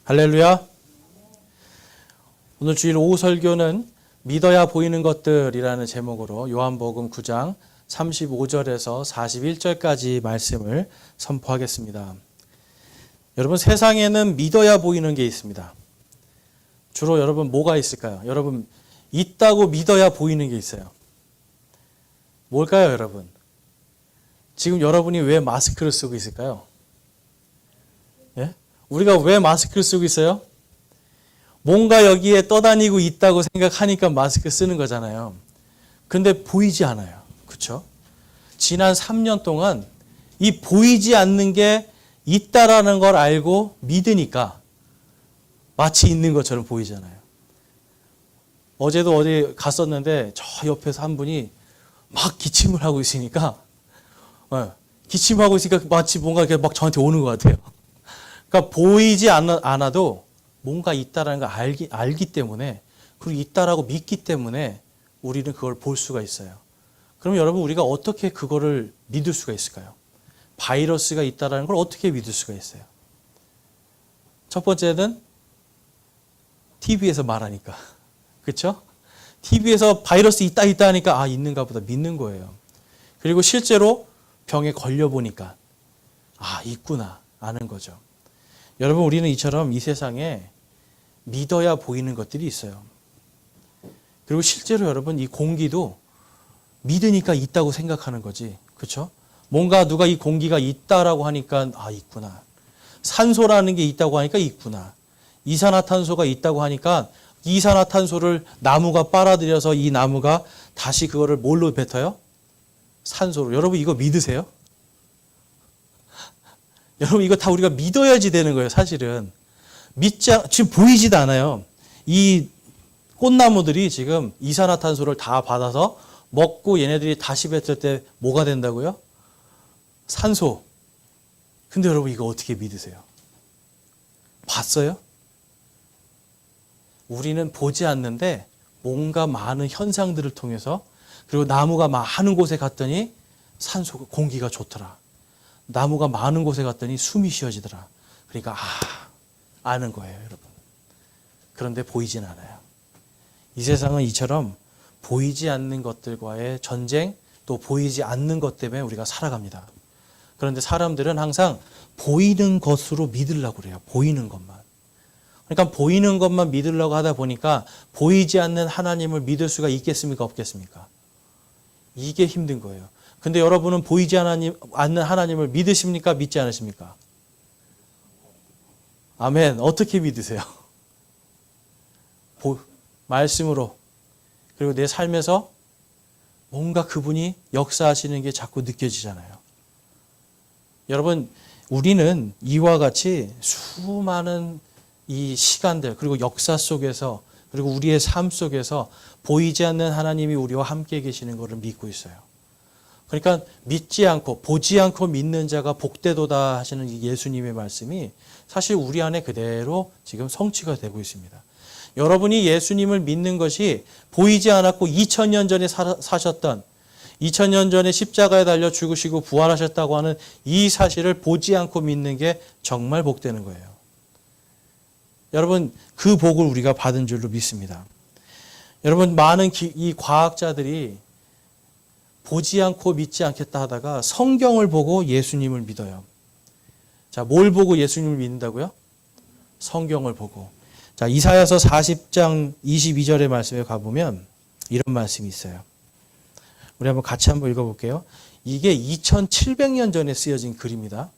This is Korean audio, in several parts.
할렐루야. 오늘 주일 오후 설교는 믿어야 보이는 것들이라는 제목으로 요한복음 9장 35절에서 41절까지 말씀을 선포하겠습니다. 여러분, 세상에는 믿어야 보이는 게 있습니다. 주로 여러분 뭐가 있을까요? 여러분, 있다고 믿어야 보이는 게 있어요. 뭘까요, 여러분? 지금 여러분이 왜 마스크를 쓰고 있을까요? 예? 우리가 왜 마스크를 쓰고 있어요? 뭔가 여기에 떠다니고 있다고 생각하니까 마스크 쓰는 거잖아요. 근데 보이지 않아요. 그렇죠? 지난 3년 동안 이 보이지 않는 게 있다라는 걸 알고 믿으니까 마치 있는 것처럼 보이잖아요. 어제도 어디 갔었는데 저 옆에서 한 분이 막 기침을 하고 있으니까 마치 뭔가 이렇게 막 저한테 오는 것 같아요. 그러니까 보이지 않아도 뭔가 있다라는 걸 알기 때문에, 그리고 있다라고 믿기 때문에 우리는 그걸 볼 수가 있어요. 그럼 여러분, 우리가 어떻게 그거를 믿을 수가 있을까요? 바이러스가 있다라는 걸 어떻게 믿을 수가 있어요? 첫 번째는 TV에서 말하니까. 그렇죠? TV에서 바이러스 있다 하니까 있는가 보다 믿는 거예요. 그리고 실제로 병에 걸려보니까 있구나 아는 거죠. 여러분, 우리는 이처럼 이 세상에 믿어야 보이는 것들이 있어요. 그리고 실제로 여러분, 이 공기도 믿으니까 있다고 생각하는 거지. 그렇죠? 뭔가 누가 이 공기가 있다라고 하니까 있구나. 산소라는 게 있다고 하니까 있구나. 이산화탄소가 있다고 하니까 이산화탄소를 나무가 빨아들여서 이 나무가 다시 그거를 뭘로 뱉어요? 산소로. 여러분, 이거 믿으세요? 여러분, 이거 다 우리가 믿어야지 되는 거예요, 사실은. 지금 보이지도 않아요. 이 꽃나무들이 지금 이산화탄소를 다 받아서 먹고 얘네들이 다시 뱉을 때 뭐가 된다고요? 산소. 근데 여러분, 이거 어떻게 믿으세요? 봤어요? 우리는 보지 않는데 뭔가 많은 현상들을 통해서, 그리고 나무가 많은 곳에 갔더니 산소, 공기가 좋더라. 나무가 많은 곳에 갔더니 숨이 쉬어지더라. 그러니까 아는 거예요, 여러분. 그런데 보이진 않아요. 이 세상은 이처럼 보이지 않는 것들과의 전쟁, 또 보이지 않는 것 때문에 우리가 살아갑니다. 그런데 사람들은 항상 보이는 것으로 믿으려고 그래요. 보이는 것만. 그러니까 보이는 것만 믿으려고 하다 보니까 보이지 않는 하나님을 믿을 수가 있겠습니까? 없겠습니까? 이게 힘든 거예요. 근데 여러분은 보이지 않는 하나님을 믿으십니까? 믿지 않으십니까? 아멘. 어떻게 믿으세요? 말씀으로. 그리고 내 삶에서 뭔가 그분이 역사하시는 게 자꾸 느껴지잖아요. 여러분, 우리는 이와 같이 수많은 이 시간들, 그리고 역사 속에서, 그리고 우리의 삶 속에서 보이지 않는 하나님이 우리와 함께 계시는 것을 믿고 있어요. 그러니까 믿지 않고 보지 않고 믿는 자가 복되도다 하시는 예수님의 말씀이 사실 우리 안에 그대로 지금 성취가 되고 있습니다. 여러분이 예수님을 믿는 것이 보이지 않았고 2000년 전에 사셨던, 2000년 전에 십자가에 달려 죽으시고 부활하셨다고 하는 이 사실을 보지 않고 믿는 게 정말 복되는 거예요. 여러분, 그 복을 우리가 받은 줄로 믿습니다. 여러분, 많은 이 과학자들이 보지 않고 믿지 않겠다 하다가 성경을 보고 예수님을 믿어요. 자, 뭘 보고 예수님을 믿는다고요? 성경을 보고. 자, 이사야서 40장 22절의 말씀에 가보면 이런 말씀이 있어요. 우리 같이 한번 읽어볼게요. 이게 2700년 전에 쓰여진 글입니다.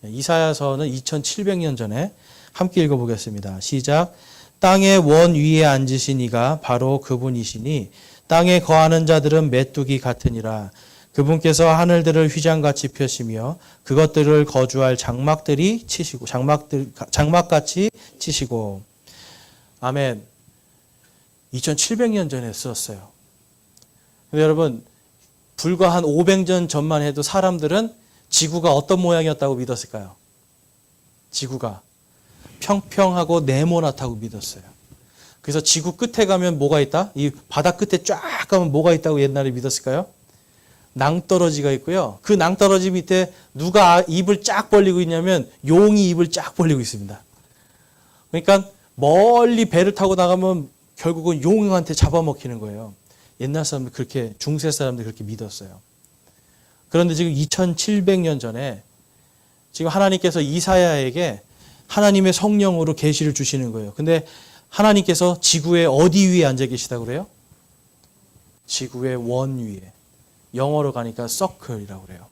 이사야서는 2700년 전에 함께 읽어보겠습니다. 시작. 땅의 원 위에 앉으신 이가 바로 그분이시니 땅에 거하는 자들은 메뚜기 같으니라. 그분께서 하늘들을 휘장같이 펴시며 그것들을 거주할 장막같이 치시고. 아멘. 2700년 전에 썼어요. 근데 여러분, 불과 한 500년 전만 해도 사람들은 지구가 어떤 모양이었다고 믿었을까요? 지구가 평평하고 네모나다고 믿었어요. 그래서 지구 끝에 가면 뭐가 있다? 이 바다 끝에 쫙 가면 뭐가 있다고 옛날에 믿었을까요? 낭떠러지가 있고요. 그 낭떠러지 밑에 누가 입을 쫙 벌리고 있냐면 용이 입을 쫙 벌리고 있습니다. 그러니까 멀리 배를 타고 나가면 결국은 용한테 잡아먹히는 거예요. 옛날 사람들 그렇게, 중세 사람들 그렇게 믿었어요. 그런데 지금 2700년 전에 지금 하나님께서 이사야에게 하나님의 성령으로 계시를 주시는 거예요. 근데 하나님께서 지구의 어디 위에 앉아 계시다고 그래요? 지구의 원 위에. 영어로 가니까 circle이라고 그래요.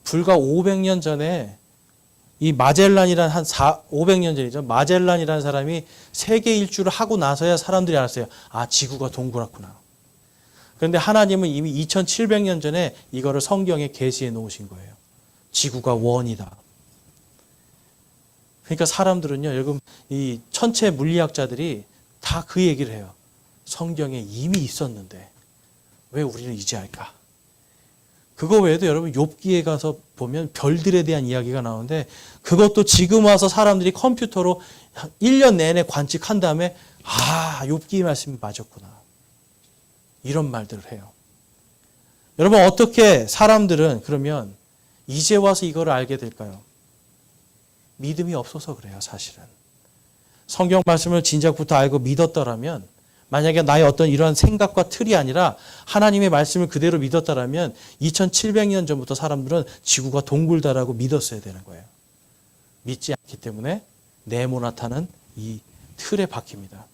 불과 500년 전에 이 마젤란이라는 500년 전이죠. 마젤란이라는 사람이 세계 일주를 하고 나서야 사람들이 알았어요. 아, 지구가 동그랗구나. 그런데 하나님은 이미 2700년 전에 이거를 성경에 계시해 놓으신 거예요. 지구가 원이다. 그러니까 사람들은요, 여러분, 이 천체 물리학자들이 다 그 얘기를 해요. 성경에 이미 있었는데 왜 우리는 이제 알까? 그거 외에도 여러분 욥기에 가서 보면 별들에 대한 이야기가 나오는데 그것도 지금 와서 사람들이 컴퓨터로 1년 내내 관측한 다음에 아, 욥기 말씀이 맞았구나. 이런 말들을 해요. 여러분 어떻게 사람들은 그러면 이제 와서 이걸 알게 될까요? 믿음이 없어서 그래요, 사실은. 성경 말씀을 진작부터 알고 믿었더라면, 만약에 나의 어떤 이러한 생각과 틀이 아니라 하나님의 말씀을 그대로 믿었더라면 2700년 전부터 사람들은 지구가 동굴다라고 믿었어야 되는 거예요. 믿지 않기 때문에 네모나타는 이 틀에 박힙니다.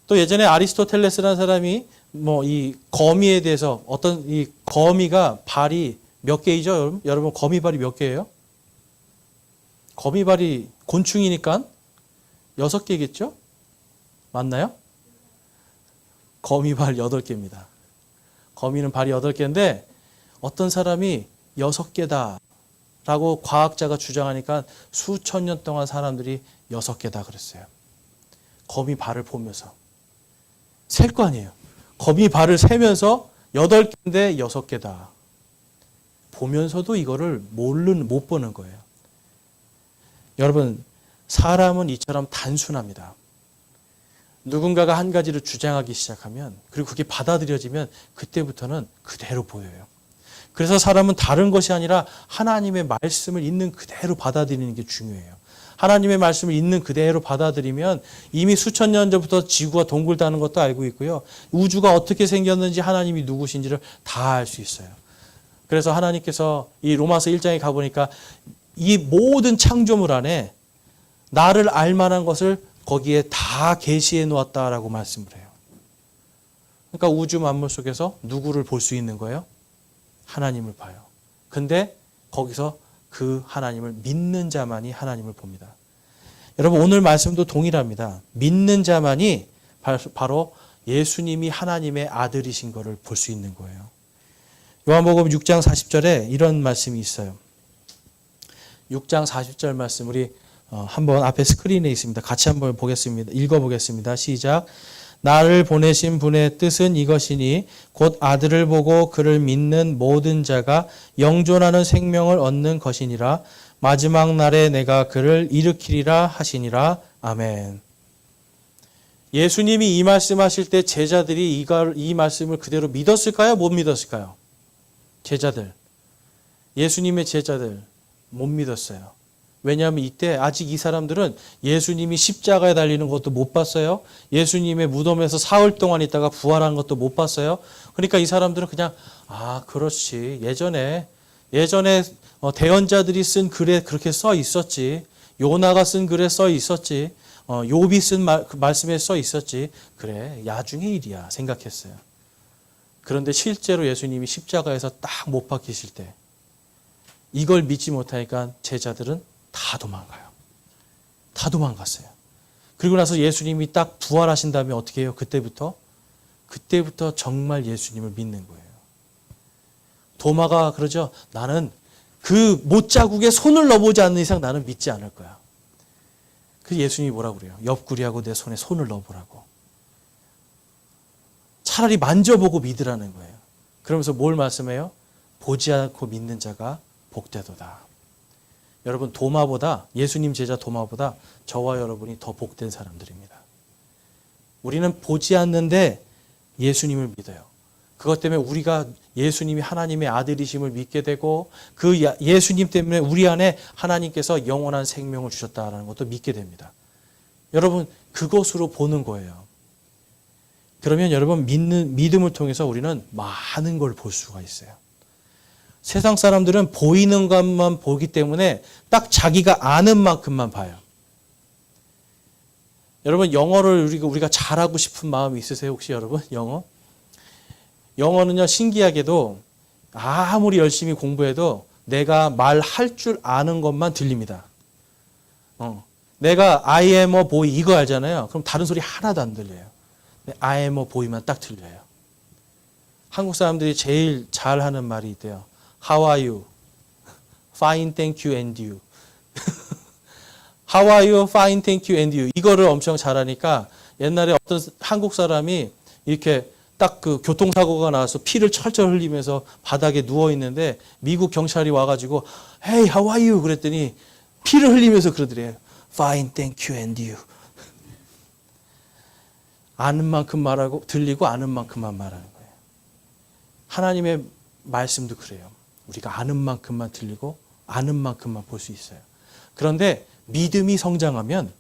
또 예전에 아리스토텔레스라는 사람이 뭐 이 거미에 대해서 어떤 이 거미가 발이 몇 개이죠? 여러분? 여러분 거미 발이 몇 개예요? 거미 발이 곤충이니까 6개겠죠? 맞나요? 거미 발 8개입니다. 거미는 발이 8개인데 어떤 사람이 6개다 라고 과학자가 주장하니까 수천 년 동안 사람들이 6개다 그랬어요. 거미 발을 보면서. 셀 거 아니에요. 거미 발을 세면서 8개인데 6개다. 보면서도 이거를 못 보는 거예요. 여러분, 사람은 이처럼 단순합니다. 누군가가 한 가지를 주장하기 시작하면, 그리고 그게 받아들여지면 그때부터는 그대로 보여요. 그래서 사람은 다른 것이 아니라 하나님의 말씀을 있는 그대로 받아들이는 게 중요해요. 하나님의 말씀을 있는 그대로 받아들이면 이미 수천 년 전부터 지구가 동글다는 것도 알고 있고요. 우주가 어떻게 생겼는지 하나님이 누구신지를 다 알 수 있어요. 그래서 하나님께서 이 로마서 1장에 가보니까 이 모든 창조물 안에 나를 알만한 것을 거기에 다 계시해 놓았다라고 말씀을 해요. 그러니까 우주 만물 속에서 누구를 볼 수 있는 거예요? 하나님을 봐요. 근데 거기서 그 하나님을 믿는 자만이 하나님을 봅니다. 여러분 오늘 말씀도 동일합니다. 믿는 자만이 바로 예수님이 하나님의 아들이신 것을 볼 수 있는 거예요. 요한복음 6장 40절에 이런 말씀이 있어요. 6장 40절 말씀 우리 한번 앞에 스크린에 있습니다. 같이 한번 보겠습니다. 읽어보겠습니다. 시작. 나를 보내신 분의 뜻은 이것이니 곧 아들을 보고 그를 믿는 모든 자가 영존하는 생명을 얻는 것이니라. 마지막 날에 내가 그를 일으키리라 하시니라. 아멘. 예수님이 이 말씀하실 때 제자들이 이 말씀을 그대로 믿었을까요? 못 믿었을까요? 제자들. 예수님의 제자들 못 믿었어요. 왜냐하면 이때 아직 이 사람들은 예수님이 십자가에 달리는 것도 못 봤어요. 예수님의 무덤에서 사흘 동안 있다가 부활한 것도 못 봤어요. 그러니까 이 사람들은 그냥 그렇지. 예전에 대언자들이 쓴 글에 그렇게 써 있었지. 요나가 쓴 글에 써 있었지. 욥이 쓴 말씀에 써 있었지. 그래, 야중의 일이야 생각했어요. 그런데 실제로 예수님이 십자가에서 딱 못 박히실 때 이걸 믿지 못하니까 제자들은 다 도망가요. 다 도망갔어요. 그리고 나서 예수님이 딱 부활하신 다음에 어떻게 해요? 그때부터 정말 예수님을 믿는 거예요. 도마가 그러죠. 나는 그 못자국에 손을 넣어보지 않는 이상 나는 믿지 않을 거야. 그 예수님이 뭐라고 그래요? 옆구리하고 내 손에 손을 넣어보라고. 차라리 만져보고 믿으라는 거예요. 그러면서 뭘 말씀해요? 보지 않고 믿는 자가 복되도다. 여러분 도마보다 예수님 제자 도마보다 저와 여러분이 더 복된 사람들입니다. 우리는 보지 않는데 예수님을 믿어요. 그것 때문에 우리가 예수님이 하나님의 아들이심을 믿게 되고 그 예수님 때문에 우리 안에 하나님께서 영원한 생명을 주셨다는 것도 믿게 됩니다. 여러분, 그것으로 보는 거예요. 그러면 여러분, 믿음을 통해서 우리는 많은 걸 볼 수가 있어요. 세상 사람들은 보이는 것만 보기 때문에 딱 자기가 아는 만큼만 봐요. 여러분, 영어를 우리가 잘하고 싶은 마음이 있으세요? 혹시 여러분, 영어? 영어는요, 신기하게도 아무리 열심히 공부해도 내가 말할 줄 아는 것만 들립니다. 내가 I am a boy 이거 알잖아요. 그럼 다른 소리 하나도 안 들려요. I am a boy만 딱 들려요. 한국 사람들이 제일 잘하는 말이 있대요. How are you? Fine, thank you, and you. How are you? Fine, thank you, and you. 이거를 엄청 잘하니까 옛날에 어떤 한국 사람이 이렇게 딱 그 교통사고가 나서 피를 철철 흘리면서 바닥에 누워 있는데 미국 경찰이 와가지고 Hey, how are you? 그랬더니 피를 흘리면서 그러더래요. Fine, thank you, and you. 아는 만큼 말하고 들리고 아는 만큼만 말하는 거예요. 하나님의 말씀도 그래요. 우리가 아는 만큼만 들리고 아는 만큼만 볼 수 있어요. 그런데 믿음이 성장하면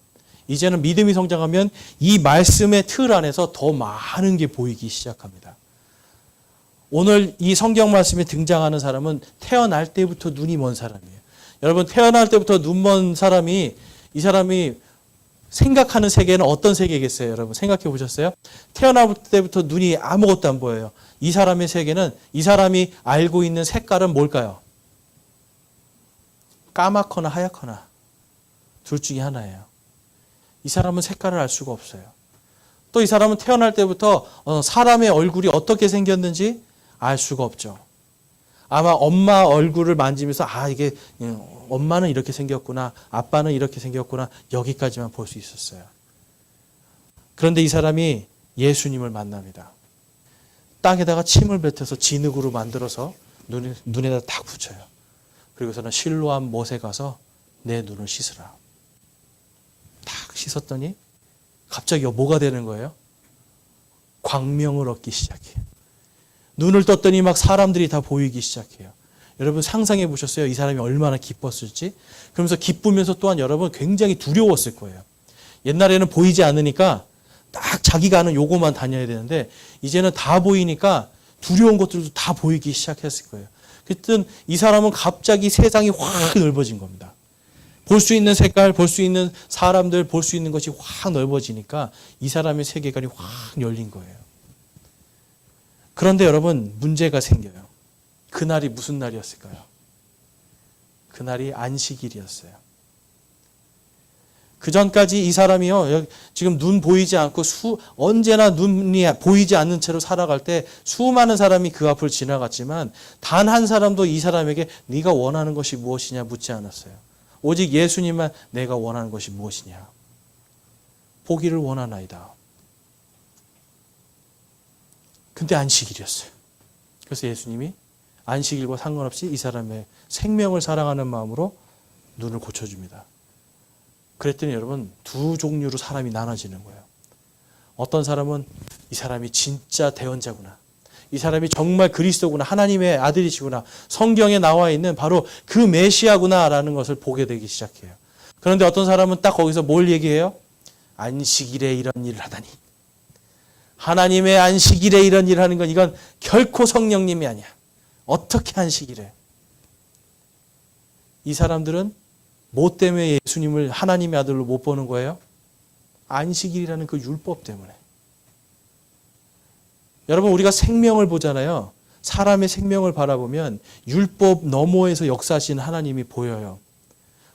이제는 믿음이 성장하면 이 말씀의 틀 안에서 더 많은 게 보이기 시작합니다. 오늘 이 성경 말씀에 등장하는 사람은 태어날 때부터 눈이 먼 사람이에요. 여러분, 태어날 때부터 눈 먼 사람이 이 사람이 생각하는 세계는 어떤 세계겠어요? 여러분 생각해 보셨어요? 태어날 때부터 눈이 아무것도 안 보여요. 이 사람의 세계는 이 사람이 알고 있는 색깔은 뭘까요? 까맣거나 하얗거나 둘 중에 하나예요. 이 사람은 색깔을 알 수가 없어요. 또 이 사람은 태어날 때부터 사람의 얼굴이 어떻게 생겼는지 알 수가 없죠. 아마 엄마 얼굴을 만지면서 이게 엄마는 이렇게 생겼구나, 아빠는 이렇게 생겼구나, 여기까지만 볼 수 있었어요. 그런데 이 사람이 예수님을 만납니다. 땅에다가 침을 뱉어서 진흙으로 만들어서 눈에다 딱 붙여요. 그리고서는 실로암 못에 가서 내 눈을 씻으라. 딱 씻었더니 갑자기 뭐가 되는 거예요? 광명을 얻기 시작해요. 눈을 떴더니 막 사람들이 다 보이기 시작해요. 여러분 상상해 보셨어요? 이 사람이 얼마나 기뻤을지? 그러면서 기쁘면서 또한 여러분 굉장히 두려웠을 거예요. 옛날에는 보이지 않으니까 딱 자기가 아는 요거만 다녀야 되는데 이제는 다 보이니까 두려운 것들도 다 보이기 시작했을 거예요. 그랬더니 이 사람은 갑자기 세상이 확 넓어진 겁니다. 볼 수 있는 색깔, 볼 수 있는 사람들, 볼 수 있는 것이 확 넓어지니까 이 사람의 세계관이 확 열린 거예요. 그런데 여러분 문제가 생겨요. 그날이 무슨 날이었을까요? 그날이 안식일이었어요. 그 전까지 이 사람이요, 지금 눈 보이지 않고 언제나 눈이 보이지 않는 채로 살아갈 때 수많은 사람이 그 앞을 지나갔지만 단 한 사람도 이 사람에게 네가 원하는 것이 무엇이냐 묻지 않았어요. 오직 예수님만 내가 원하는 것이 무엇이냐. 보기를 원하나이다. 근데 안식일이었어요. 그래서 예수님이 안식일과 상관없이 이 사람의 생명을 사랑하는 마음으로 눈을 고쳐줍니다. 그랬더니 여러분 두 종류로 사람이 나눠지는 거예요. 어떤 사람은 이 사람이 진짜 대언자구나. 이 사람이 정말 그리스도구나. 하나님의 아들이시구나. 성경에 나와 있는 바로 그 메시아구나라는 것을 보게 되기 시작해요. 그런데 어떤 사람은 딱 거기서 뭘 얘기해요? 안식일에 이런 일을 하다니. 하나님의 안식일에 이런 일을 하는 건 이건 결코 성령님이 아니야. 어떻게 안식일에? 이 사람들은 뭐 때문에 예수님을 하나님의 아들로 못 보는 거예요? 안식일이라는 그 율법 때문에. 여러분 우리가 생명을 보잖아요. 사람의 생명을 바라보면 율법 너머에서 역사하시는 하나님이 보여요.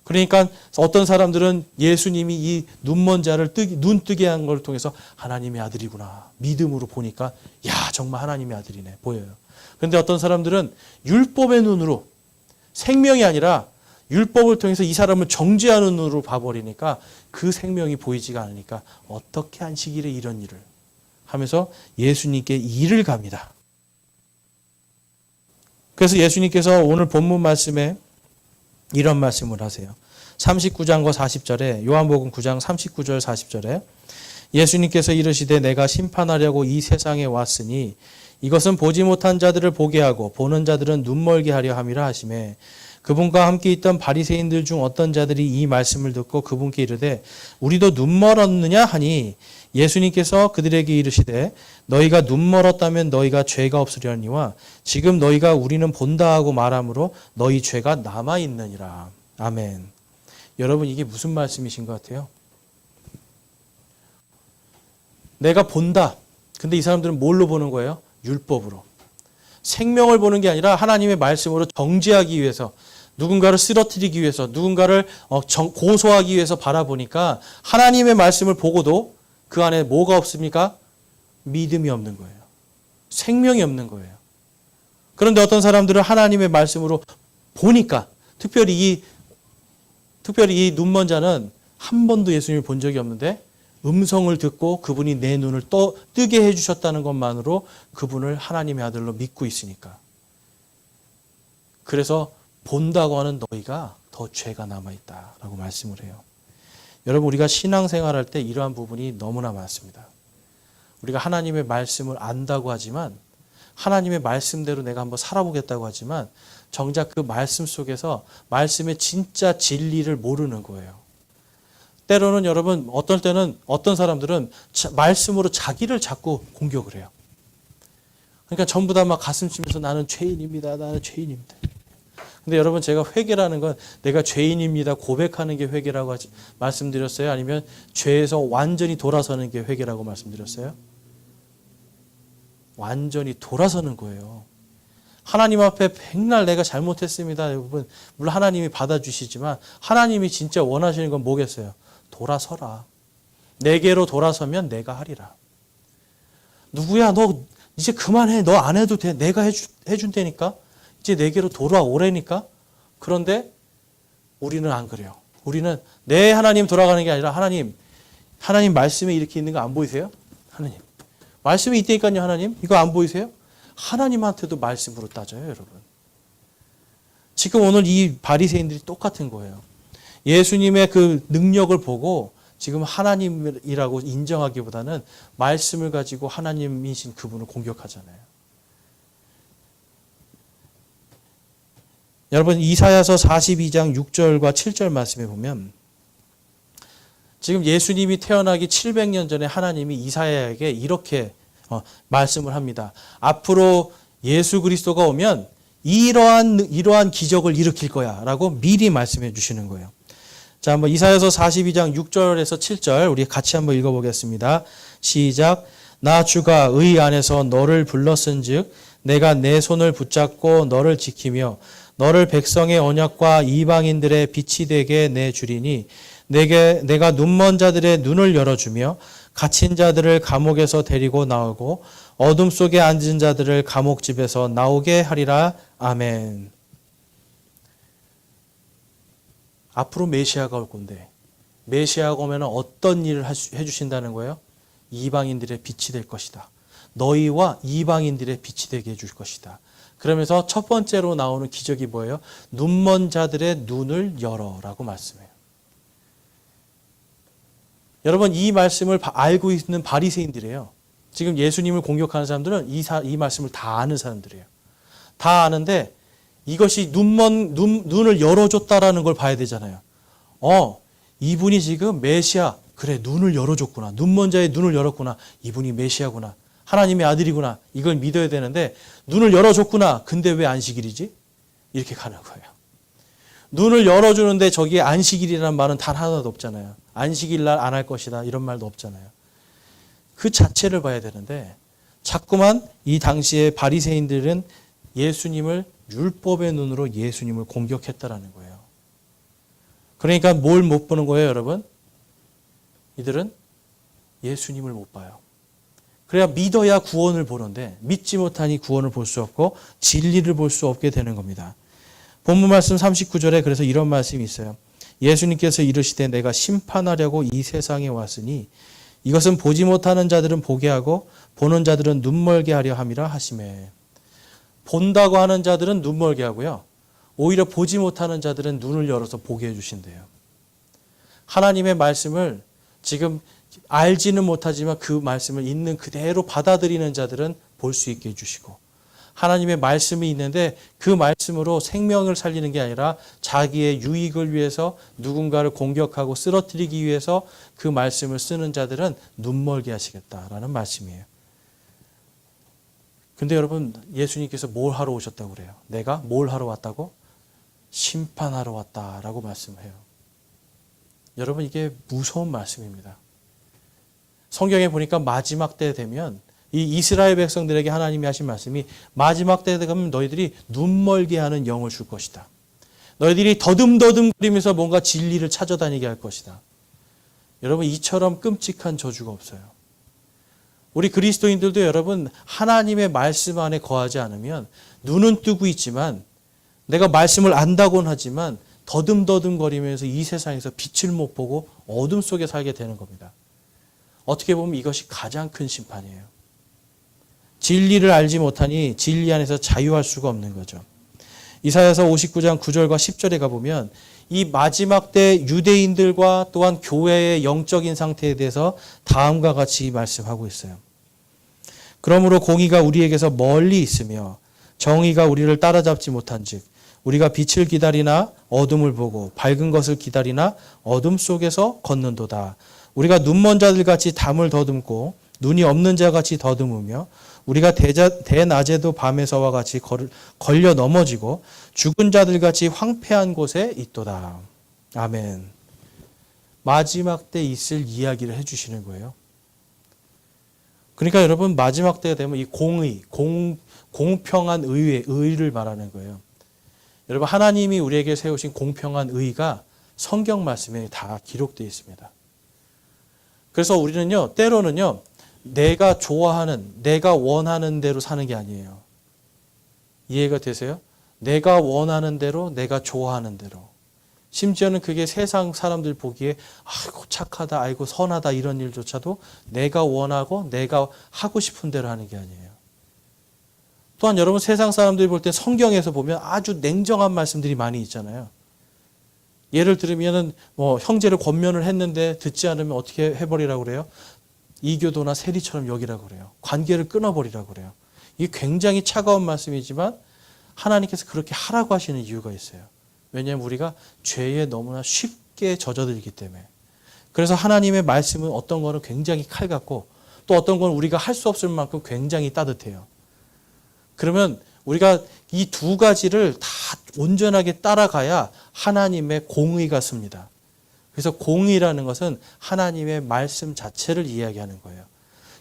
그러니까 어떤 사람들은 예수님이 이 눈먼 자를 눈 뜨게 한 걸 통해서 하나님의 아들이구나. 믿음으로 보니까 야 정말 하나님의 아들이네. 보여요. 그런데 어떤 사람들은 율법의 눈으로 생명이 아니라 율법을 통해서 이 사람을 정죄하는 눈으로 봐버리니까 그 생명이 보이지가 않으니까 어떻게 안식일에 이런 일을 하면서 예수님께 일을 갑니다. 그래서 예수님께서 오늘 본문 말씀에 이런 말씀을 하세요. 39장과 40절에 요한복음 9장 39절 40절에 예수님께서 이르시되 내가 심판하려고 이 세상에 왔으니 이것은 보지 못한 자들을 보게 하고 보는 자들은 눈멀게 하려 함이라 하시매 그분과 함께 있던 바리새인들 중 어떤 자들이 이 말씀을 듣고 그분께 이르되 우리도 눈 멀었느냐 하니 예수님께서 그들에게 이르시되 너희가 눈 멀었다면 너희가 죄가 없으려니와 지금 너희가 우리는 본다 하고 말하므로 너희 죄가 남아 있느니라. 아멘. 여러분 이게 무슨 말씀이신 것 같아요? 내가 본다. 근데 이 사람들은 뭘로 보는 거예요? 율법으로. 생명을 보는 게 아니라 하나님의 말씀으로 정죄하기 위해서, 누군가를 쓰러뜨리기 위해서, 누군가를 고소하기 위해서 바라보니까 하나님의 말씀을 보고도 그 안에 뭐가 없습니까? 믿음이 없는 거예요. 생명이 없는 거예요. 그런데 어떤 사람들은 하나님의 말씀으로 보니까, 특별히 이 눈먼 자는 한 번도 예수님을 본 적이 없는데 음성을 듣고 그분이 내 눈을 뜨게 해주셨다는 것만으로 그분을 하나님의 아들로 믿고 있으니까. 그래서 본다고 하는 너희가 더 죄가 남아있다라고 말씀을 해요. 여러분 우리가 신앙생활할 때 이러한 부분이 너무나 많습니다. 우리가 하나님의 말씀을 안다고 하지만 하나님의 말씀대로 내가 한번 살아보겠다고 하지만 정작 그 말씀 속에서 말씀의 진짜 진리를 모르는 거예요. 때로는 여러분 어떨 때는 어떤 사람들은 말씀으로 자기를 자꾸 공격을 해요. 그러니까 전부 다 막 가슴 치면서 나는 죄인입니다. 나는 죄인입니다. 근데 여러분 제가 회개라는 건 내가 죄인입니다. 고백하는 게 회개라고 말씀드렸어요? 아니면 죄에서 완전히 돌아서는 게 회개라고 말씀드렸어요? 완전히 돌아서는 거예요. 하나님 앞에 백날 내가 잘못했습니다. 여러분 물론 하나님이 받아주시지만 하나님이 진짜 원하시는 건 뭐겠어요? 돌아서라. 내게로 돌아서면 내가 하리라. 누구야 너 이제 그만해. 너 안 해도 돼. 내가 해준다니까. 이제 내게로 돌아오라니까. 그런데 우리는 안 그래요. 우리는 내 하나님 돌아가는 게 아니라 하나님 말씀에 이렇게 있는 거 안 보이세요? 하나님 말씀이 있다니까요. 하나님 이거 안 보이세요? 하나님한테도 말씀으로 따져요. 여러분 지금 오늘 이 바리새인들이 똑같은 거예요. 예수님의 그 능력을 보고 지금 하나님이라고 인정하기보다는 말씀을 가지고 하나님이신 그분을 공격하잖아요. 여러분 이사야서 42장 6절과 7절 말씀에 보면 지금 예수님이 태어나기 700년 전에 하나님이 이사야에게 이렇게 말씀을 합니다. 앞으로 예수 그리스도가 오면 이러한 기적을 일으킬 거야 라고 미리 말씀해 주시는 거예요. 자, 한번 이사야서 42장 6절에서 7절 우리 같이 한번 읽어보겠습니다. 시작. 나 주가 의 안에서 너를 불렀은즉 내가 내 손을 붙잡고 너를 지키며 너를 백성의 언약과 이방인들의 빛이 되게 내주리니 내가 눈먼 자들의 눈을 열어주며 갇힌 자들을 감옥에서 데리고 나오고 어둠 속에 앉은 자들을 감옥집에서 나오게 하리라. 아멘. 앞으로 메시아가 올 건데 메시아가 오면 어떤 일을 해주신다는 거예요? 이방인들의 빛이 될 것이다. 너희와 이방인들의 빛이 되게 해줄 것이다. 그러면서 첫 번째로 나오는 기적이 뭐예요? 눈먼 자들의 눈을 열어라고 말씀해요. 여러분 이 말씀을 알고 있는 바리새인들이에요. 지금 예수님을 공격하는 사람들은 이 말씀을 다 아는 사람들이에요. 다 아는데 이것이 눈을 열어줬다라는 걸 봐야 되잖아요. 이분이 지금 메시아, 그래 눈을 열어줬구나. 눈먼 자의 눈을 열었구나. 이분이 메시아구나. 하나님의 아들이구나. 이걸 믿어야 되는데 눈을 열어줬구나. 근데 왜 안식일이지? 이렇게 가는 거예요. 눈을 열어주는데 저기에 안식일이라는 말은 단 하나도 없잖아요. 안식일 날 안 할 것이다. 이런 말도 없잖아요. 그 자체를 봐야 되는데 자꾸만 이 당시에 바리새인들은 예수님을 율법의 눈으로 예수님을 공격했다라는 거예요. 그러니까 뭘 못 보는 거예요, 여러분? 이들은 예수님을 못 봐요. 그래야 믿어야 구원을 보는데 믿지 못하니 구원을 볼 수 없고 진리를 볼 수 없게 되는 겁니다. 본문 말씀 39절에 그래서 이런 말씀이 있어요. 예수님께서 이르시되 내가 심판하려고 이 세상에 왔으니 이것은 보지 못하는 자들은 보게 하고 보는 자들은 눈멀게 하려 함이라 하시매. 본다고 하는 자들은 눈멀게 하고요. 오히려 보지 못하는 자들은 눈을 열어서 보게 해주신대요. 하나님의 말씀을 지금 알지는 못하지만 그 말씀을 있는 그대로 받아들이는 자들은 볼 수 있게 해주시고, 하나님의 말씀이 있는데 그 말씀으로 생명을 살리는 게 아니라 자기의 유익을 위해서 누군가를 공격하고 쓰러뜨리기 위해서 그 말씀을 쓰는 자들은 눈멀게 하시겠다라는 말씀이에요. 근데 여러분, 예수님께서 뭘 하러 오셨다고 그래요? 내가 뭘 하러 왔다고? 심판하러 왔다라고 말씀해요. 여러분, 이게 무서운 말씀입니다. 성경에 보니까 마지막 때 되면 이 이스라엘 백성들에게 하나님이 하신 말씀이 마지막 때에 되면 너희들이 눈멀게 하는 영을 줄 것이다. 너희들이 더듬더듬거리면서 뭔가 진리를 찾아다니게 할 것이다. 여러분, 이처럼 끔찍한 저주가 없어요. 우리 그리스도인들도 여러분, 하나님의 말씀 안에 거하지 않으면 눈은 뜨고 있지만 내가 말씀을 안다고는 하지만 더듬더듬거리면서 이 세상에서 빛을 못 보고 어둠 속에 살게 되는 겁니다. 어떻게 보면 이것이 가장 큰 심판이에요. 진리를 알지 못하니 진리 안에서 자유할 수가 없는 거죠. 이사야서 59장 9절과 10절에 가보면 이 마지막 때 유대인들과 또한 교회의 영적인 상태에 대해서 다음과 같이 말씀하고 있어요. 그러므로 공의가 우리에게서 멀리 있으며 정의가 우리를 따라잡지 못한즉 우리가 빛을 기다리나 어둠을 보고 밝은 것을 기다리나 어둠 속에서 걷는도다. 우리가 눈먼 자들 같이 담을 더듬고 눈이 없는 자 같이 더듬으며 우리가 대낮에도 밤에서와 같이 걸려 넘어지고 죽은 자들 같이 황폐한 곳에 있도다. 아멘. 마지막 때 있을 이야기를 해주시는 거예요. 그러니까 여러분, 마지막 때가 되면 이 공의, 공평한 의를 말하는 거예요. 여러분, 하나님이 우리에게 세우신 공평한 의가 성경 말씀에 다 기록되어 있습니다. 그래서 우리는요, 때로는요, 내가 좋아하는, 내가 원하는 대로 사는 게 아니에요. 이해가 되세요? 내가 원하는 대로, 내가 좋아하는 대로. 심지어는 그게 세상 사람들 보기에 아이고 착하다, 아이고 선하다 이런 일조차도 내가 원하고 내가 하고 싶은 대로 하는 게 아니에요. 또한 여러분, 세상 사람들이 볼 때 성경에서 보면 아주 냉정한 말씀들이 많이 있잖아요. 예를 들면은 형제를 권면을 했는데 듣지 않으면 어떻게 해버리라고 그래요? 이교도나 세리처럼 여기라고 그래요. 관계를 끊어버리라고 그래요. 이게 굉장히 차가운 말씀이지만 하나님께서 그렇게 하라고 하시는 이유가 있어요. 왜냐하면 우리가 죄에 너무나 쉽게 젖어들기 때문에. 그래서 하나님의 말씀은 어떤 거는 굉장히 칼 같고 또 어떤 건 우리가 할 수 없을 만큼 굉장히 따뜻해요. 그러면 우리가 이 두 가지를 다 온전하게 따라가야 하나님의 공의가 씁니다. 그래서 공의라는 것은 하나님의 말씀 자체를 이야기하는 거예요.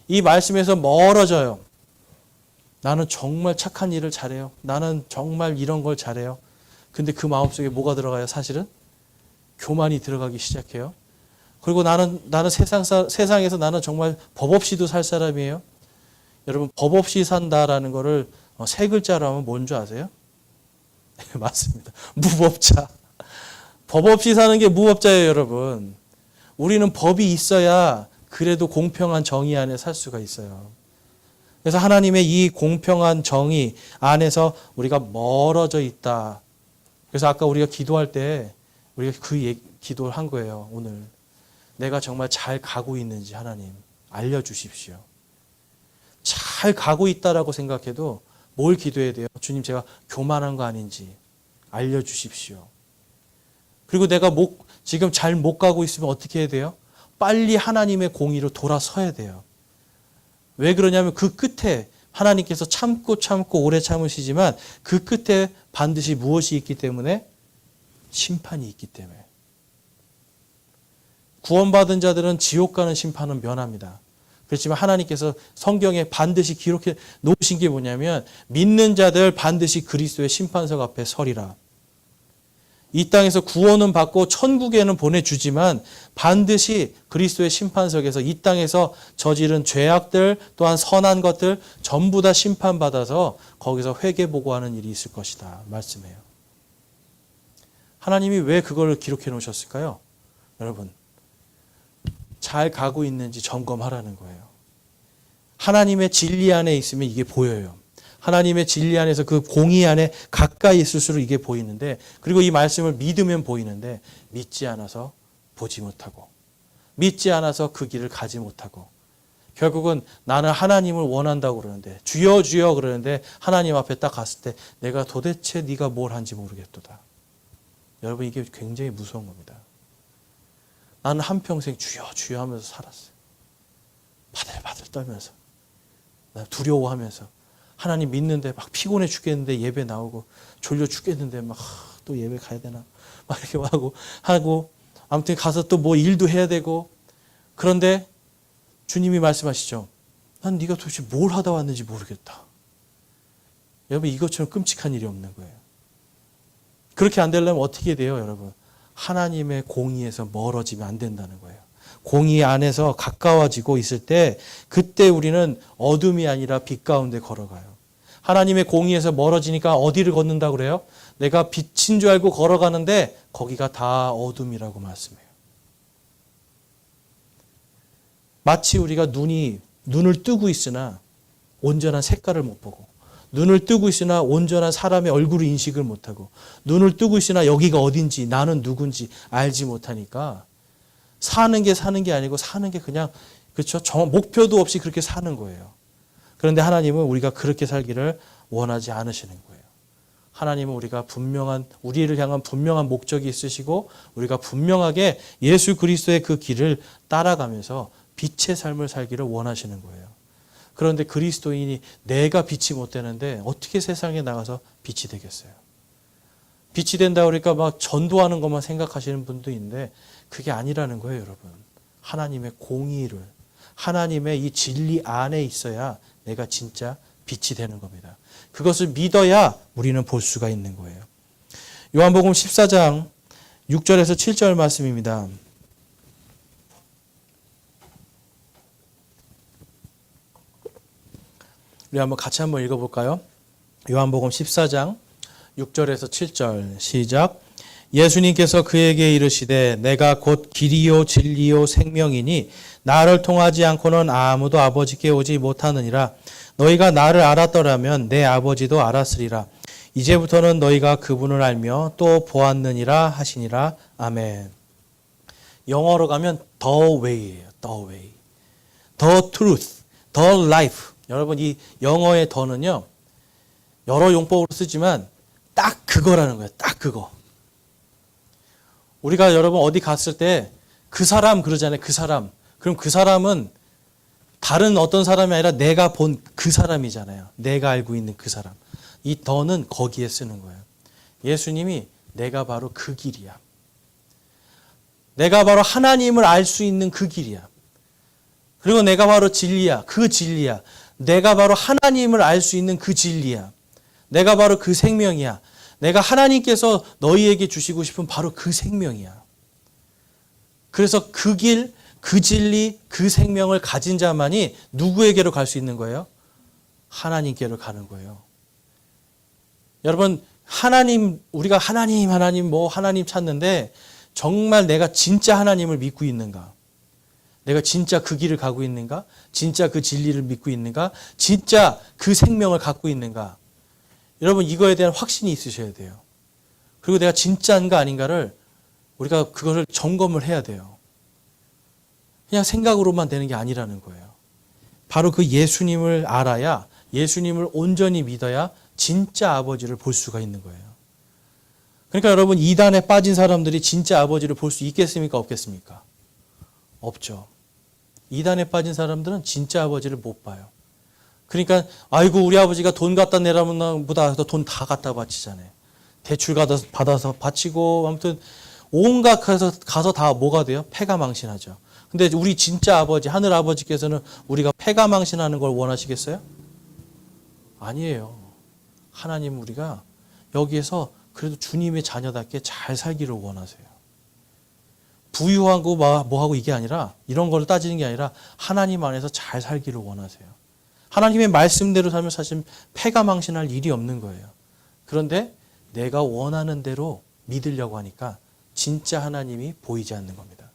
이 말씀에서 멀어져요. 나는 정말 착한 일을 잘해요. 나는 정말 이런 걸 잘해요. 근데 그 마음속에 뭐가 들어가요? 사실은 교만이 들어가기 시작해요. 그리고 나는 세상에서 나는 정말 법 없이도 살 사람이에요. 여러분, 법 없이 산다라는 거를 세 글자로 하면 뭔지 아세요? 맞습니다. 무법자. 법 없이 사는 게 무법자예요, 여러분. 우리는 법이 있어야 그래도 공평한 정의 안에 살 수가 있어요. 그래서 하나님의 이 공평한 정의 안에서 우리가 멀어져 있다. 그래서 아까 우리가 기도할 때 우리가 기도를 한 거예요, 오늘. 내가 정말 잘 가고 있는지 하나님 알려주십시오. 잘 가고 있다라고 생각해도 뭘 기도해야 돼요? 주님, 제가 교만한 거 아닌지 알려주십시오. 그리고 내가 지금 잘 못 가고 있으면 어떻게 해야 돼요? 빨리 하나님의 공의로 돌아서야 돼요. 왜 그러냐면 그 끝에 하나님께서 참고 오래 참으시지만 그 끝에 반드시 무엇이 있기 때문에? 심판이 있기 때문에. 구원받은 자들은 지옥 가는 심판은 면합니다. 그렇지만 하나님께서 성경에 반드시 기록해 놓으신 게 뭐냐면 믿는 자들 반드시 그리스도의 심판석 앞에 서리라. 이 땅에서 구원은 받고 천국에는 보내주지만 반드시 그리스도의 심판석에서 이 땅에서 저지른 죄악들 또한 선한 것들 전부 다 심판받아서 거기서 회개보고하는 일이 있을 것이다 말씀해요. 하나님이 왜 그걸 기록해 놓으셨을까요? 여러분, 잘 가고 있는지 점검하라는 거예요. 하나님의 진리 안에 있으면 이게 보여요. 하나님의 진리 안에서 그 공의 안에 가까이 있을수록 이게 보이는데, 그리고 이 말씀을 믿으면 보이는데 믿지 않아서 보지 못하고 믿지 않아서 그 길을 가지 못하고 결국은 나는 하나님을 원한다고 그러는데 주여 주여 그러는데 하나님 앞에 딱 갔을 때 내가 도대체 네가 뭘 한지 모르겠도다. 여러분 이게 굉장히 무서운 겁니다. 나는 한평생 주여 주여 하면서 살았어요. 바들바들 떨면서 두려워하면서 하나님 믿는데 막 피곤해 죽겠는데 예배 나오고 졸려 죽겠는데 막 또 예배 가야 되나 막 이렇게 하고 아무튼 가서 또 뭐 일도 해야 되고 그런데 주님이 말씀하시죠. 난 네가 도대체 뭘 하다 왔는지 모르겠다. 여러분 이것처럼 끔찍한 일이 없는 거예요. 그렇게 안 되려면 어떻게 돼요, 여러분? 하나님의 공의에서 멀어지면 안 된다는 거예요. 공의 안에서 가까워지고 있을 때 그때 우리는 어둠이 아니라 빛 가운데 걸어가요. 하나님의 공의에서 멀어지니까 어디를 걷는다고 그래요? 내가 빛인 줄 알고 걸어가는데 거기가 다 어둠이라고 말씀해요. 마치 우리가 눈을 뜨고 있으나 온전한 색깔을 못 보고 눈을 뜨고 있으나 온전한 사람의 얼굴을 인식을 못하고 눈을 뜨고 있으나 여기가 어딘지 나는 누군지 알지 못하니까 사는 게 아니고 사는 게 그냥 그렇죠. 목표도 없이 그렇게 사는 거예요. 그런데 하나님은 우리가 그렇게 살기를 원하지 않으시는 거예요. 하나님은 우리를 향한 분명한 목적이 있으시고 우리가 분명하게 예수 그리스도의 그 길을 따라가면서 빛의 삶을 살기를 원하시는 거예요. 그런데 그리스도인이 내가 빛이 못 되는데 어떻게 세상에 나가서 빛이 되겠어요? 빛이 된다 그러니까 막 전도하는 것만 생각하시는 분도 있는데 그게 아니라는 거예요, 여러분. 하나님의 공의를, 하나님의 이 진리 안에 있어야 내가 진짜 빛이 되는 겁니다. 그것을 믿어야 우리는 볼 수가 있는 거예요. 요한복음 14장 6절에서 7절 말씀입니다. 우리 같이 한번 읽어볼까요? 요한복음 14장 6절에서 7절 시작. 예수님께서 그에게 이르시되 내가 곧 길이요 진리요 생명이니 나를 통하지 않고는 아무도 아버지께 오지 못하느니라. 너희가 나를 알았더라면 내 아버지도 알았으리라. 이제부터는 너희가 그분을 알며 또 보았느니라 하시니라. 아멘. 영어로 가면 the way예요. the way. the truth. the life. 여러분 이 영어의 더는요. 여러 용법으로 쓰지만 딱 그거라는 거예요. 딱 그거. 우리가 여러분 어디 갔을 때 그 사람 그러잖아요. 그 사람. 그럼 그 사람은 다른 어떤 사람이 아니라 내가 본 그 사람이잖아요. 내가 알고 있는 그 사람. 이 더는 거기에 쓰는 거예요. 예수님이 내가 바로 그 길이야. 내가 바로 하나님을 알 수 있는 그 길이야. 그리고 내가 바로 진리야. 그 진리야. 내가 바로 하나님을 알 수 있는 그 진리야. 내가 바로 그 생명이야. 내가 하나님께서 너희에게 주시고 싶은 바로 그 생명이야. 그래서 그 길, 그 진리, 그 생명을 가진 자만이 누구에게로 갈 수 있는 거예요? 하나님께로 가는 거예요. 여러분, 우리가 하나님 찾는데 정말 내가 진짜 하나님을 믿고 있는가? 내가 진짜 그 길을 가고 있는가? 진짜 그 진리를 믿고 있는가? 진짜 그 생명을 갖고 있는가? 여러분 이거에 대한 확신이 있으셔야 돼요. 그리고 내가 진짜인가 아닌가를 우리가 그거를 점검을 해야 돼요. 그냥 생각으로만 되는 게 아니라는 거예요. 바로 그 예수님을 알아야 예수님을 온전히 믿어야 진짜 아버지를 볼 수가 있는 거예요. 그러니까 여러분 이단에 빠진 사람들이 진짜 아버지를 볼 수 있겠습니까? 없겠습니까? 없죠. 이단에 빠진 사람들은 진짜 아버지를 못 봐요. 그러니까 아이고 우리 아버지가 돈 갖다 내라면 보다 돈 다 갖다 바치잖아요. 대출 받아서 바치고 아무튼 온갖 가서 다 뭐가 돼요? 패가 망신하죠. 근데 우리 진짜 아버지 하늘 아버지께서는 우리가 패가 망신하는 걸 원하시겠어요? 아니에요. 하나님 우리가 여기에서 그래도 주님의 자녀답게 잘 살기를 원하세요. 부유하고 뭐하고 이게 아니라 이런 걸 따지는 게 아니라 하나님 안에서 잘 살기를 원하세요. 하나님의 말씀대로 살면 사실 패가 망신할 일이 없는 거예요. 그런데 내가 원하는 대로 믿으려고 하니까 진짜 하나님이 보이지 않는 겁니다.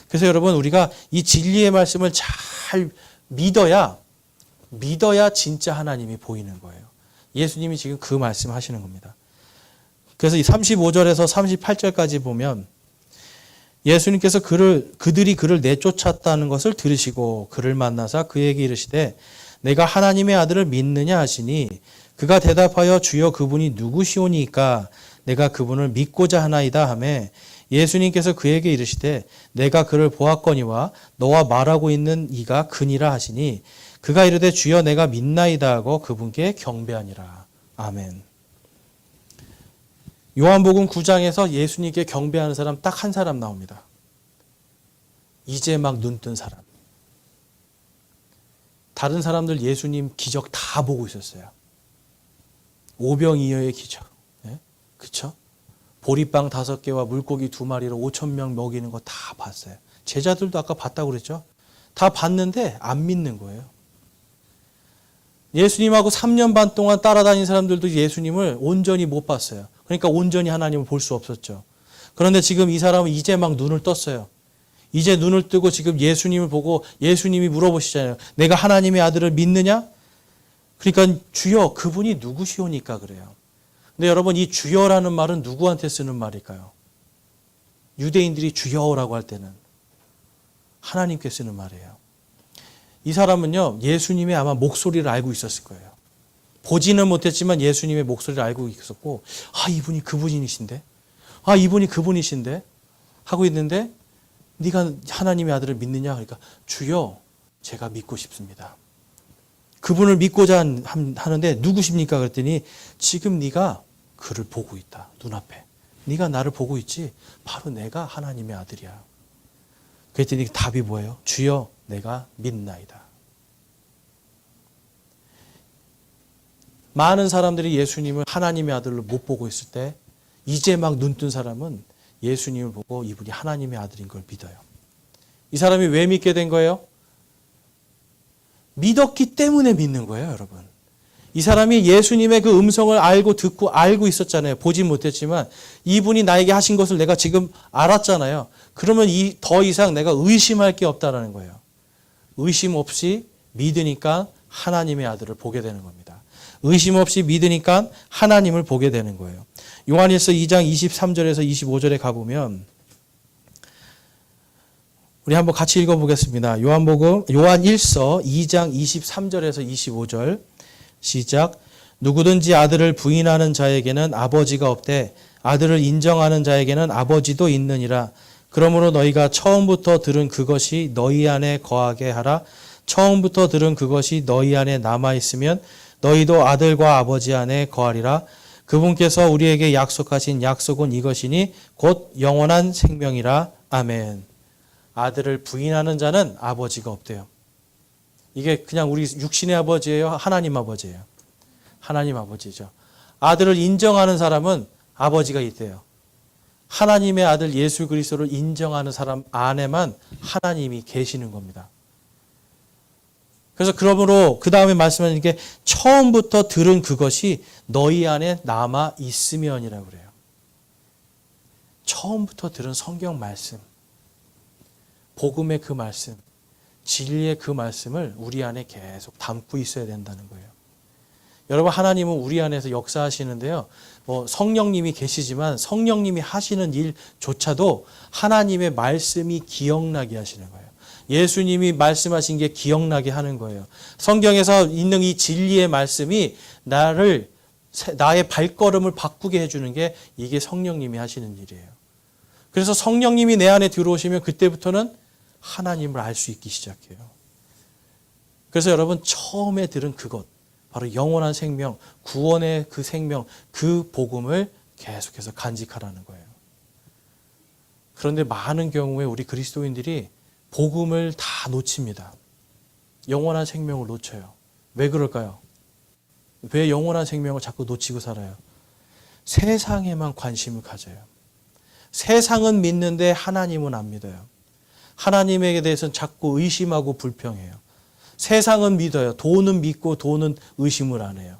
그래서 여러분 우리가 이 진리의 말씀을 잘 믿어야 진짜 하나님이 보이는 거예요. 예수님이 지금 그 말씀 하시는 겁니다. 그래서 이 35절에서 38절까지 보면 예수님께서 그들이 그를 내쫓았다는 것을 들으시고 그를 만나사 그에게 이르시되 내가 하나님의 아들을 믿느냐 하시니 그가 대답하여 주여 그분이 누구시오니까 내가 그분을 믿고자 하나이다 하매 예수님께서 그에게 이르시되 내가 그를 보았거니와 너와 말하고 있는 이가 그니라 하시니 그가 이르되 주여 내가 믿나이다 하고 그분께 경배하니라. 아멘. 요한복음 9장에서 예수님께 경배하는 사람 딱 한 사람 나옵니다. 이제 막 눈 뜬 사람. 다른 사람들 예수님 기적 다 보고 있었어요. 오병이어의 기적. 네? 그쵸? 보리빵 5개와 물고기 2마리로 5,000명 먹이는 거 다 봤어요. 제자들도 아까 봤다고 그랬죠? 다 봤는데 안 믿는 거예요. 예수님하고 3년 반 동안 따라다닌 사람들도 예수님을 온전히 못 봤어요. 그러니까 온전히 하나님을 볼 수 없었죠. 그런데 지금 이 사람은 이제 막 눈을 떴어요. 이제 눈을 뜨고 지금 예수님을 보고 예수님이 물어보시잖아요. 내가 하나님의 아들을 믿느냐? 그러니까 주여 그분이 누구시오니까 그래요. 근데 여러분 이 주여라는 말은 누구한테 쓰는 말일까요? 유대인들이 주여라고 할 때는 하나님께 쓰는 말이에요. 이 사람은요 예수님의 아마 목소리를 알고 있었을 거예요. 보지는 못했지만 예수님의 목소리를 알고 있었고 이분이 그분이신데 이분이 그분이신데 하고 있는데 네가 하나님의 아들을 믿느냐? 그러니까 주여 제가 믿고 싶습니다. 그분을 믿고자 하는데 누구십니까? 그랬더니 지금 네가 그를 보고 있다. 눈앞에. 네가 나를 보고 있지? 바로 내가 하나님의 아들이야. 그랬더니 답이 뭐예요? 주여 내가 믿나이다. 많은 사람들이 예수님을 하나님의 아들로 못 보고 있을 때 이제 막 눈뜬 사람은 예수님을 보고 이분이 하나님의 아들인 걸 믿어요. 이 사람이 왜 믿게 된 거예요? 믿었기 때문에 믿는 거예요, 여러분. 이 사람이 예수님의 그 음성을 알고 듣고 알고 있었잖아요. 보지 못했지만 이분이 나에게 하신 것을 내가 지금 알았잖아요. 그러면 더 이상 내가 의심할 게 없다라는 거예요. 의심 없이 믿으니까 하나님의 아들을 보게 되는 겁니다. 의심 없이 믿으니까 하나님을 보게 되는 거예요. 요한일서 2장 23절에서 25절에 가보면 우리 한번 같이 읽어보겠습니다. 요한일서 2장 23절에서 25절 시작. 누구든지 아들을 부인하는 자에게는 아버지가 없되 아들을 인정하는 자에게는 아버지도 있느니라. 그러므로 너희가 처음부터 들은 그것이 너희 안에 거하게 하라. 처음부터 들은 그것이 너희 안에 남아있으면 너희도 아들과 아버지 안에 거하리라. 그분께서 우리에게 약속하신 약속은 이것이니 곧 영원한 생명이라. 아멘. 아들을 부인하는 자는 아버지가 없대요. 이게 그냥 우리 육신의 아버지예요? 하나님 아버지예요? 하나님 아버지죠. 아들을 인정하는 사람은 아버지가 있대요. 하나님의 아들 예수 그리스도를 인정하는 사람 안에만 하나님이 계시는 겁니다. 그래서 그러므로 그 다음에 말씀하는 게 처음부터 들은 그것이 너희 안에 남아 있으면이라고 그래요. 처음부터 들은 성경 말씀, 복음의 그 말씀, 진리의 그 말씀을 우리 안에 계속 담고 있어야 된다는 거예요. 여러분 하나님은 우리 안에서 역사하시는데요. 성령님이 계시지만 성령님이 하시는 일조차도 하나님의 말씀이 기억나게 하시는 거예요. 예수님이 말씀하신 게 기억나게 하는 거예요. 성경에서 있는 이 진리의 말씀이 나의 발걸음을 바꾸게 해주는 게 이게 성령님이 하시는 일이에요. 그래서 성령님이 내 안에 들어오시면 그때부터는 하나님을 알 수 있기 시작해요. 그래서 여러분 처음에 들은 그것, 바로 영원한 생명, 구원의 그 생명, 그 복음을 계속해서 간직하라는 거예요. 그런데 많은 경우에 우리 그리스도인들이 복음을 다 놓칩니다. 영원한 생명을 놓쳐요. 왜 그럴까요? 왜 영원한 생명을 자꾸 놓치고 살아요? 세상에만 관심을 가져요. 세상은 믿는데 하나님은 안 믿어요. 하나님에 대해서는 자꾸 의심하고 불평해요. 세상은 믿어요. 돈은 믿고 돈은 의심을 안 해요.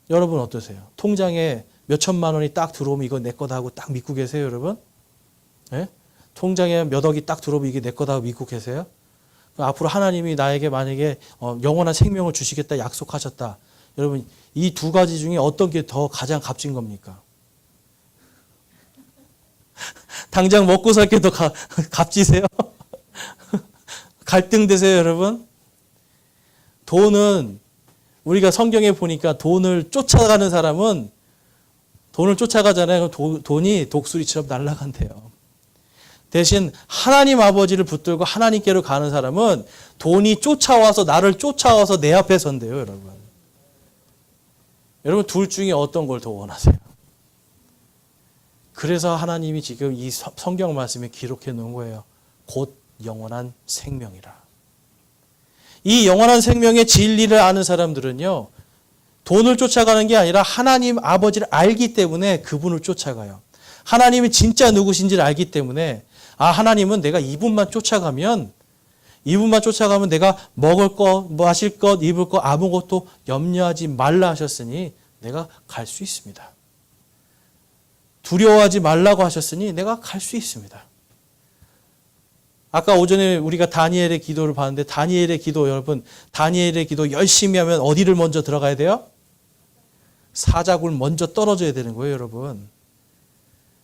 여러분 어떠세요? 통장에 몇 천만 원이 딱 들어오면 이거 내 거다 하고 딱 믿고 계세요, 여러분? 네? 통장에 몇 억이 딱 들어오면 이게 내 거다 하고 믿고 계세요? 앞으로 하나님이 나에게 만약에 영원한 생명을 주시겠다 약속하셨다. 여러분 이 두 가지 중에 어떤 게 더 가장 값진 겁니까? 당장 먹고 살 게 더 값지세요? 갈등되세요, 여러분? 돈은 우리가 성경에 보니까 돈을 쫓아가는 사람은 돈을 쫓아가잖아요. 돈이 독수리처럼 날아간대요. 대신 하나님 아버지를 붙들고 하나님께로 가는 사람은 돈이 쫓아와서 나를 쫓아와서 내 앞에 선대요, 여러분. 여러분 둘 중에 어떤 걸 더 원하세요? 그래서 하나님이 지금 이 성경 말씀에 기록해 놓은 거예요. 곧 영원한 생명이라. 이 영원한 생명의 진리를 아는 사람들은요, 돈을 쫓아가는 게 아니라 하나님 아버지를 알기 때문에 그분을 쫓아가요. 하나님이 진짜 누구신지를 알기 때문에 하나님은 내가 이분만 쫓아가면 내가 먹을 것, 마실 것, 입을 것 아무것도 염려하지 말라 하셨으니 내가 갈 수 있습니다. 두려워하지 말라고 하셨으니 내가 갈 수 있습니다. 아까 오전에 우리가 다니엘의 기도를 봤는데 다니엘의 기도 여러분, 다니엘의 기도 열심히 하면 어디를 먼저 들어가야 돼요? 사자굴 먼저 떨어져야 되는 거예요, 여러분.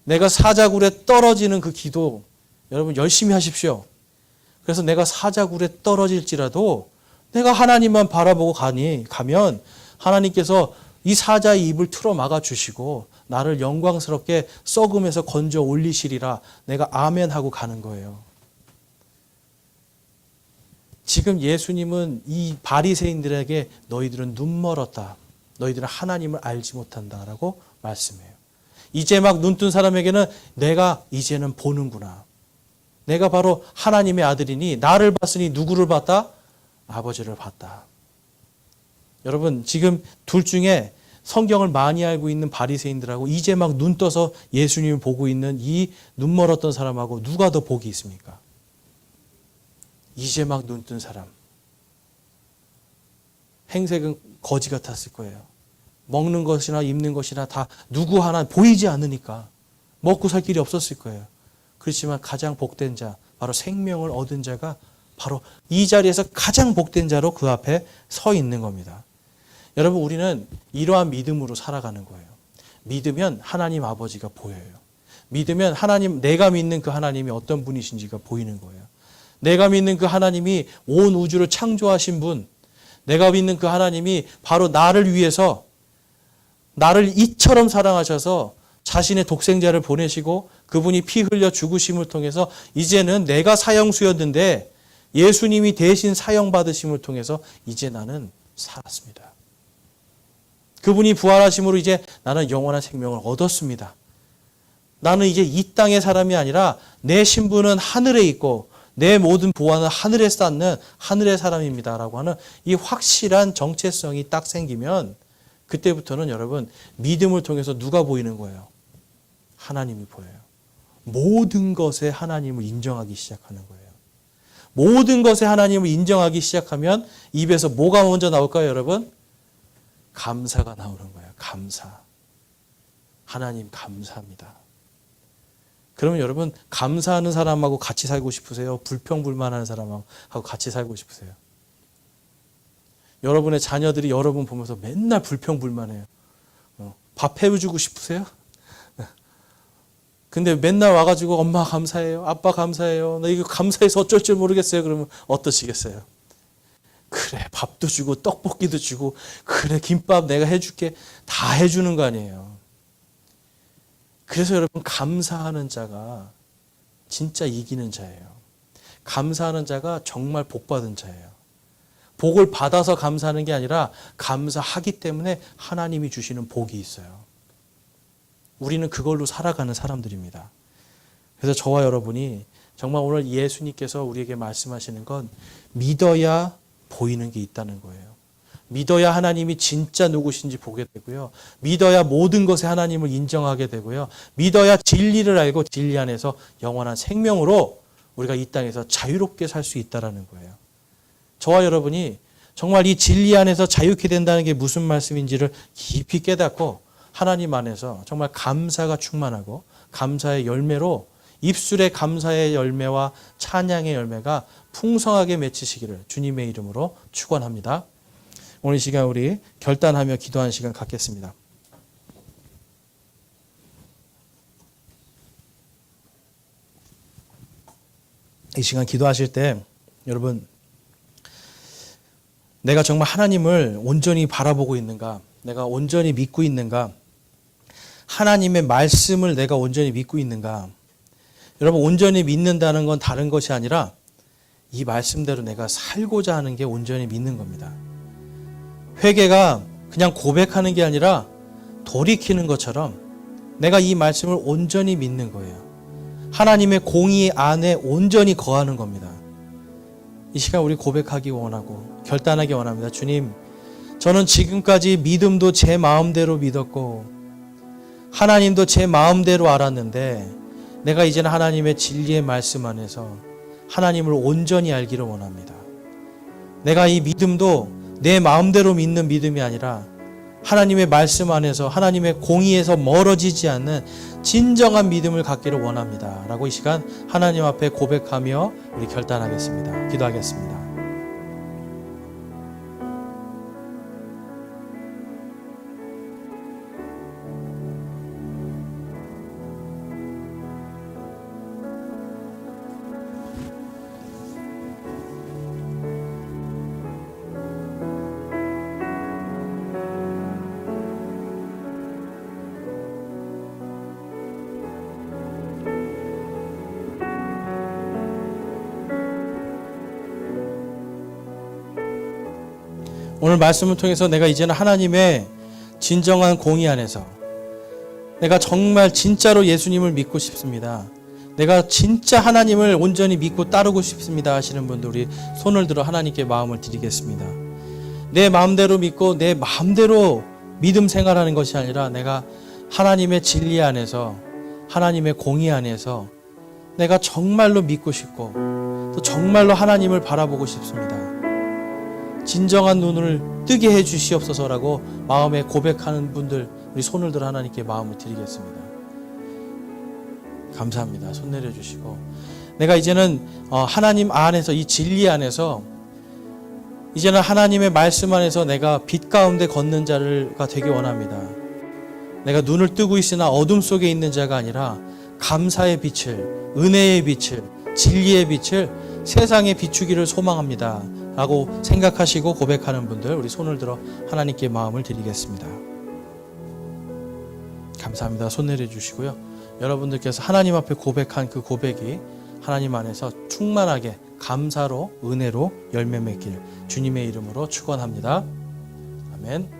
내가 사자굴에 떨어지는 그 기도 여러분 열심히 하십시오. 그래서 내가 사자굴에 떨어질지라도 내가 하나님만 바라보고 가면 하나님께서 이 사자의 입을 틀어 막아 주시고 나를 영광스럽게 썩음에서 건져 올리시리라 내가 아멘 하고 가는 거예요. 지금 예수님은 이 바리새인들에게 너희들은 눈 멀었다. 너희들은 하나님을 알지 못한다라고 말씀해요. 이제 막 눈뜬 사람에게는 내가 이제는 보는구나. 내가 바로 하나님의 아들이니 나를 봤으니 누구를 봤다? 아버지를 봤다. 여러분 지금 둘 중에 성경을 많이 알고 있는 바리새인들하고 이제 막 눈 떠서 예수님을 보고 있는 이 눈 멀었던 사람하고 누가 더 복이 있습니까? 이제 막 눈 뜬 사람. 행색은 거지 같았을 거예요. 먹는 것이나 입는 것이나 다 누구 하나 보이지 않으니까 먹고 살 길이 없었을 거예요. 그렇지만 가장 복된 자, 바로 생명을 얻은 자가 바로 이 자리에서 가장 복된 자로 그 앞에 서 있는 겁니다. 여러분 우리는 이러한 믿음으로 살아가는 거예요. 믿으면 하나님 아버지가 보여요. 믿으면 내가 믿는 그 하나님이 어떤 분이신지가 보이는 거예요. 내가 믿는 그 하나님이 온 우주를 창조하신 분, 내가 믿는 그 하나님이 바로 나를 위해서 나를 이처럼 사랑하셔서 자신의 독생자를 보내시고 그분이 피 흘려 죽으심을 통해서 이제는 내가 사형수였는데 예수님이 대신 사형받으심을 통해서 이제 나는 살았습니다. 그분이 부활하심으로 이제 나는 영원한 생명을 얻었습니다. 나는 이제 이 땅의 사람이 아니라 내 신분은 하늘에 있고 내 모든 보안은 하늘에 쌓는 하늘의 사람입니다라고 하는 이 확실한 정체성이 딱 생기면 그때부터는 여러분 믿음을 통해서 누가 보이는 거예요? 하나님이 보여요. 모든 것에 하나님을 인정하기 시작하는 거예요. 모든 것에 하나님을 인정하기 시작하면 입에서 뭐가 먼저 나올까요, 여러분? 감사가 나오는 거예요. 감사. 하나님 감사합니다. 그러면 여러분 감사하는 사람하고 같이 살고 싶으세요? 불평불만하는 사람하고 같이 살고 싶으세요? 여러분의 자녀들이 여러분 보면서 맨날 불평불만해요. 밥 해주고 싶으세요? 근데 맨날 와가지고 엄마 감사해요. 아빠 감사해요. 나 이거 감사해서 어쩔 줄 모르겠어요. 그러면 어떠시겠어요? 그래 밥도 주고 떡볶이도 주고 그래 김밥 내가 해줄게 다 해주는 거 아니에요. 그래서 여러분 감사하는 자가 진짜 이기는 자예요. 감사하는 자가 정말 복받은 자예요. 복을 받아서 감사하는 게 아니라 감사하기 때문에 하나님이 주시는 복이 있어요. 우리는 그걸로 살아가는 사람들입니다. 그래서 저와 여러분이 정말 오늘 예수님께서 우리에게 말씀하시는 건 믿어야 보이는 게 있다는 거예요. 믿어야 하나님이 진짜 누구신지 보게 되고요. 믿어야 모든 것에 하나님을 인정하게 되고요. 믿어야 진리를 알고 진리 안에서 영원한 생명으로 우리가 이 땅에서 자유롭게 살 수 있다는 거예요. 저와 여러분이 정말 이 진리 안에서 자유케 된다는 게 무슨 말씀인지를 깊이 깨닫고 하나님 안에서 정말 감사가 충만하고 감사의 열매로 입술의 감사의 열매와 찬양의 열매가 풍성하게 맺히시기를 주님의 이름으로 축원합니다. 오늘 이 시간 우리 결단하며 기도하는 시간 갖겠습니다. 이 시간 기도하실 때 여러분, 내가 정말 하나님을 온전히 바라보고 있는가? 내가 온전히 믿고 있는가? 하나님의 말씀을 내가 온전히 믿고 있는가? 여러분, 온전히 믿는다는 건 다른 것이 아니라 이 말씀대로 내가 살고자 하는 게 온전히 믿는 겁니다. 회개가 그냥 고백하는 게 아니라 돌이키는 것처럼 내가 이 말씀을 온전히 믿는 거예요. 하나님의 공의 안에 온전히 거하는 겁니다. 이 시간 우리 고백하기 원하고 결단하기 원합니다. 주님, 저는 지금까지 믿음도 제 마음대로 믿었고 하나님도 제 마음대로 알았는데 내가 이제는 하나님의 진리의 말씀 안에서 하나님을 온전히 알기를 원합니다. 내가 이 믿음도 내 마음대로 믿는 믿음이 아니라 하나님의 말씀 안에서 하나님의 공의에서 멀어지지 않는 진정한 믿음을 갖기를 원합니다. 라고 이 시간 하나님 앞에 고백하며 우리 결단하겠습니다. 기도하겠습니다. 오늘 말씀을 통해서 내가 이제는 하나님의 진정한 공의 안에서 내가 정말 진짜로 예수님을 믿고 싶습니다. 내가 진짜 하나님을 온전히 믿고 따르고 싶습니다 하시는 분들 우리 손을 들어 하나님께 마음을 드리겠습니다. 내 마음대로 믿고 내 마음대로 믿음 생활하는 것이 아니라 내가 하나님의 진리 안에서 하나님의 공의 안에서 내가 정말로 믿고 싶고 또 정말로 하나님을 바라보고 싶습니다. 진정한 눈을 뜨게 해 주시옵소서라고 마음에 고백하는 분들 우리 손을 들어 하나님께 마음을 드리겠습니다. 감사합니다. 손 내려주시고 내가 이제는 하나님 안에서 이 진리 안에서 이제는 하나님의 말씀 안에서 내가 빛 가운데 걷는 자가 되기 원합니다. 내가 눈을 뜨고 있으나 어둠 속에 있는 자가 아니라 감사의 빛을, 은혜의 빛을, 진리의 빛을 세상에 비추기를 소망합니다 라고 생각하시고 고백하는 분들 우리 손을 들어 하나님께 마음을 드리겠습니다. 감사합니다. 손 내려주시고요. 여러분들께서 하나님 앞에 고백한 그 고백이 하나님 안에서 충만하게 감사로 은혜로 열매 맺길 주님의 이름으로 축원합니다. 아멘.